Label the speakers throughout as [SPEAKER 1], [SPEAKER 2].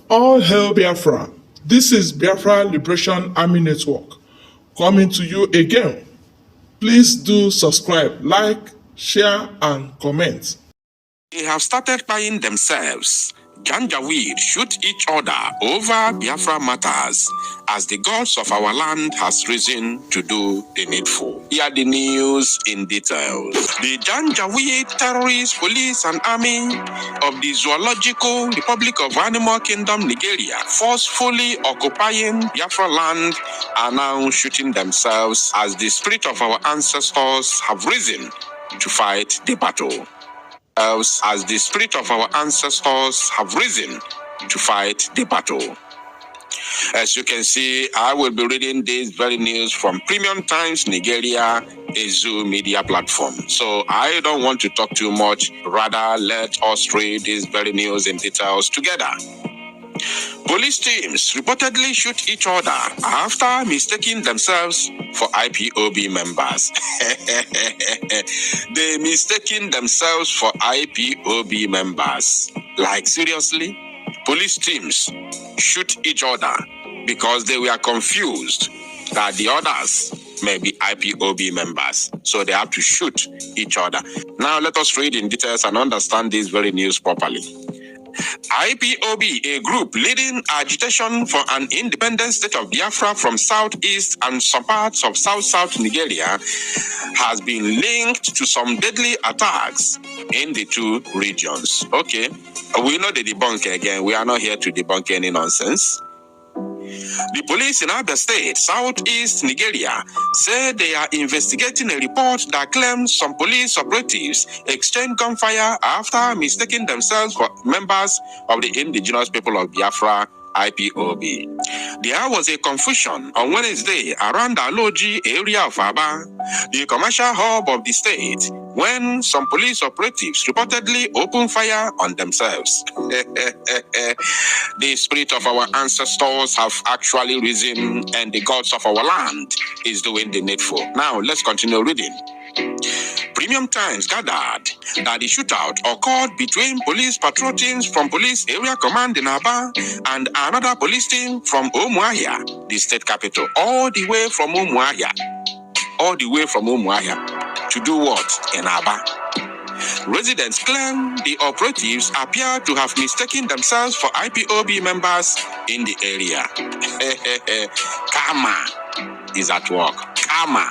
[SPEAKER 1] All hail Biafra. This is Biafra Liberation Army Network coming to you again. Please do subscribe, like, share, and comment.
[SPEAKER 2] They have started buying themselves. Janjaweed shoot each other over Biafra matters as the gods of our land has risen to do the needful. Here the news in details. The Janjaweed terrorist police and army of the Zoological Republic of Animal Kingdom, Nigeria, forcefully occupying Biafra land are now shooting themselves as the spirit of our ancestors have risen to fight the battle. As the spirit of our ancestors have risen to fight the battle. As you can see, I will be reading this very news from Premium Times Nigeria, a Zoo media platform. So I don't want to talk too much. Rather, let us read this very news in details together. Police teams reportedly shoot each other after mistaking themselves for IPOB members. They mistaken themselves for IPOB members. Like seriously? Police teams shoot each other because they were confused that the others may be IPOB members. So they have to shoot each other. Now let us read in details and understand this very news properly. IPOB, a group leading agitation for an independent state of Biafra from southeast and some parts of south-south Nigeria, has been linked to some deadly attacks in the two regions. Okay, we know the debunk again. We are not here to debunk any nonsense. The police in Abia State, southeast Nigeria, said they are investigating a report that claims some police operatives exchanged gunfire after mistaking themselves for members of the indigenous people of Biafra, IPOB. There was a confusion on Wednesday around the Aloji area of Aba, the commercial hub of the state, when some police operatives reportedly opened fire on themselves. The spirit of our ancestors have actually risen, and the gods of our land is doing the needful. Now, let's continue reading. Premium Times gathered that the shootout occurred between police patrol teams from Police Area Command in Aba and another police team from Umuahia, the state capital, all the way from Umuahia. To do what in Aba? Residents claim the operatives appear to have mistaken themselves for IPOB members in the area. Karma is at work. Karma.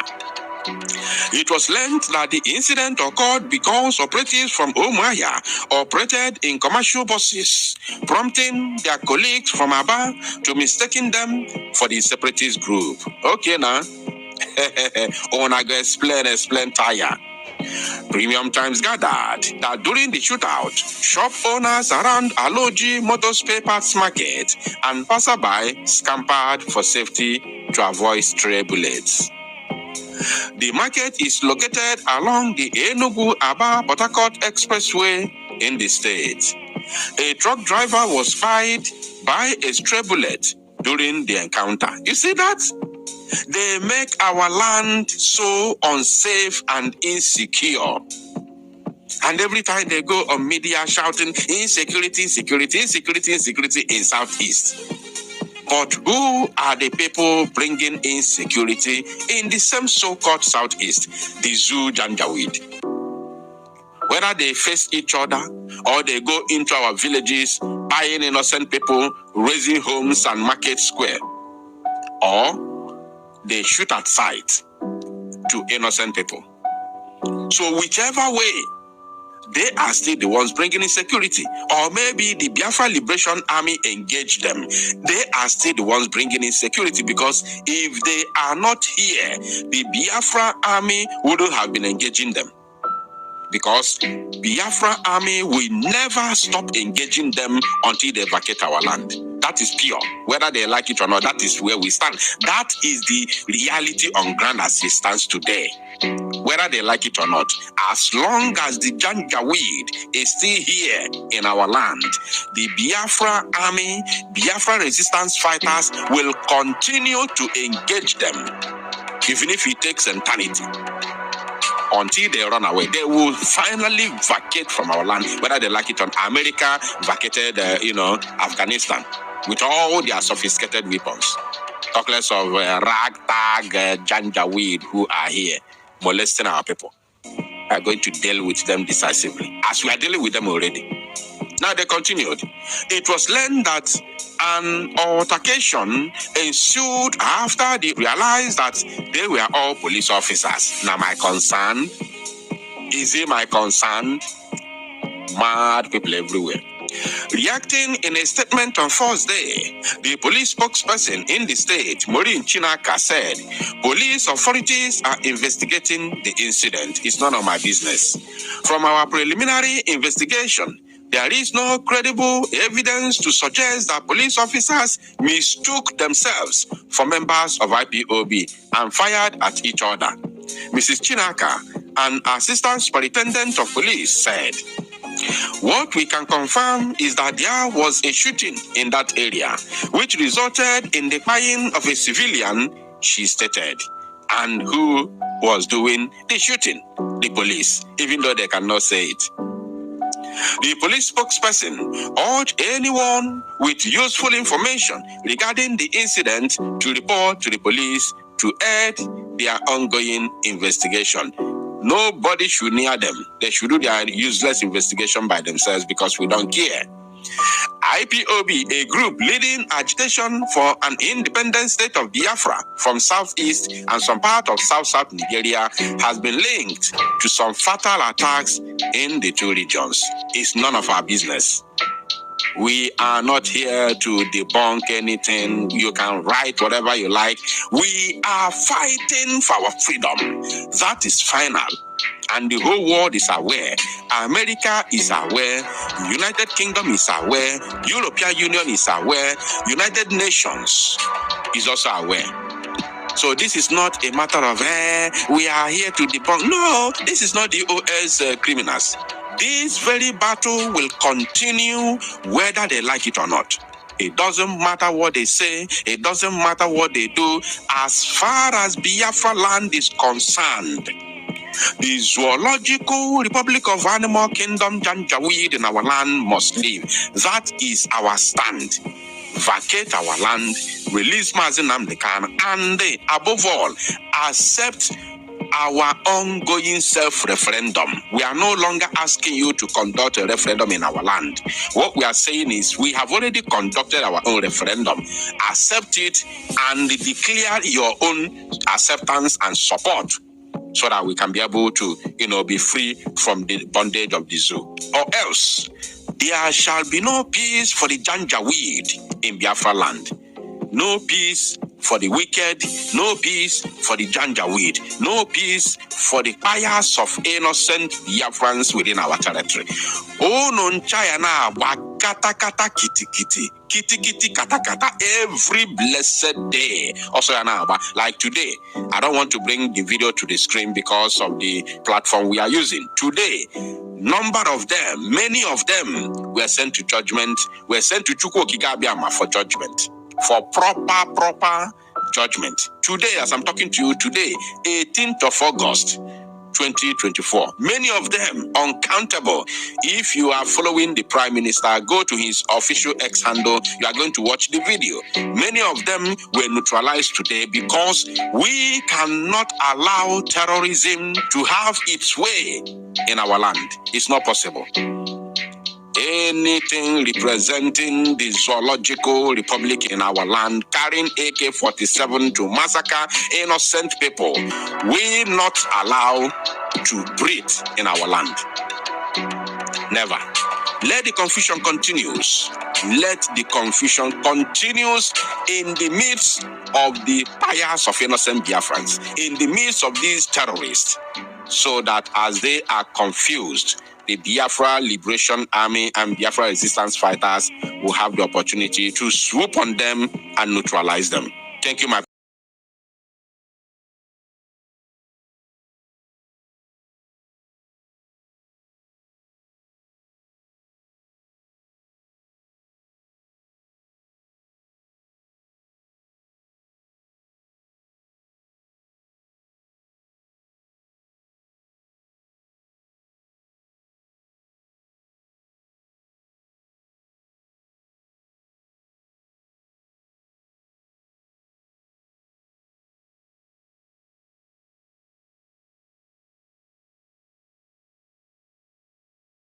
[SPEAKER 2] It was learned that the incident occurred because operatives from Umuahia operated in commercial buses, prompting their colleagues from Aba to mistaking them for the separatist group. Okay now. Ona go explain tire. Premium Times gathered that during the shootout, shop owners around Aloji Motor Spare Parts Market and passerby scampered for safety to avoid stray bullets. The market is located along the Enugu-Aba-Port Harcourt Expressway in the state. A truck driver was fired by a stray bullet during the encounter. You see that? They make our land so unsafe and insecure. And every time they go on media shouting insecurity in Southeast. But who are the people bringing insecurity in the same so-called Southeast? The Zoo Janjaweed. Whether they face each other or they go into our villages, buying innocent people, raising homes and market square, or they shoot at sight to innocent people. So whichever way, they are still the ones bringing insecurity. Or maybe the Biafra Liberation Army engage them. They are still the ones bringing insecurity, because if they are not here, the Biafra Army wouldn't have been engaging them. Because Biafra Army will never stop engaging them until they vacate our land. That is pure. Whether they like it or not, that is where we stand. That is the reality on ground as it stands today. Whether they like it or not, as long as the Janjaweed is still here in our land, the Biafra Army, Biafra resistance fighters will continue to engage them, even if it takes eternity. until they run away. They will finally vacate from our land, whether they like it or not. America vacated, Afghanistan with all their sophisticated weapons. Talk less of ragtag janjaweed who are here molesting our people. We are going to deal with them decisively, as we are dealing with them already. Now they continued. It was learned that an altercation ensued after they realized that they were all police officers. Now my concern, is it my concern? Mad people everywhere. Reacting in a statement on Thursday, the police spokesperson in the state, Maureen Chinaka, said, police authorities are investigating the incident. It's none of my business. From our preliminary investigation, there is no credible evidence to suggest that police officers mistook themselves for members of IPOB and fired at each other. Mrs. Chinaka, an assistant superintendent of police, said, what we can confirm is that there was a shooting in that area, which resulted in the dying of a civilian, she stated. And who was doing the shooting? The police, even though they cannot say it. The police spokesperson urged anyone with useful information regarding the incident to report to the police to aid their ongoing investigation. Nobody should near them. They should do their useless investigation by themselves because we don't care. IPOB, a group leading agitation for an independent state of Biafra from southeast and some part of south-south Nigeria, has been linked to some fatal attacks in the two regions. It's none of our business. We are not here to debunk anything. You can write whatever you like. We are fighting for our freedom. That is final. And the whole world is aware. America is aware. The United Kingdom is aware. European Union is aware. United Nations is also aware. So this is not a matter of, we are here to debunk. No, this is not the OS criminals. This very battle will continue whether they like it or not. It doesn't matter what they say. It doesn't matter what they do. As far as Biafra land is concerned, the Zoological Republic of Animal Kingdom Janjaweed in our land must live. That is our stand. Vacate our land, release Mazi Nnamdi Kanu, and above all, accept our ongoing self-referendum. We are no longer asking you to conduct a referendum in our land. What we are saying is we have already conducted our own referendum. Accept it and declare your own acceptance and support so that we can be able to, be free from the bondage of the zoo. Or else, there shall be no peace for the Janjaweed in Biafra land. No peace for the wicked, no peace for the Janjaweed, no peace for the pious of innocent Biafrans within our territory. Oh, non chayana kata kata kiti kiti kiti kiti kata kata every blessed day. Also, like today, I don't want to bring the video to the screen because of the platform we are using. Today, number of them, many of them were sent to judgment, were sent to Chukwu Kigabiama for judgment. For proper judgment. Today, as I'm talking to you today, 18th of August, 2024. Many of them uncountable. If you are following the Prime Minister, go to his official X handle. You are going to watch the video. Many of them were neutralized today because we cannot allow terrorism to have its way in our land. It's not possible. Anything representing the Zoological Republic in our land, carrying AK-47 to massacre innocent people, we not allow to breathe in our land. Never. Let the confusion continues. Let the confusion continues in the midst of the pious of innocent Biafrans, in the midst of these terrorists, so that as they are confused, the Biafra Liberation Army and Biafra resistance fighters will have the opportunity to swoop on them and neutralize them. Thank you, my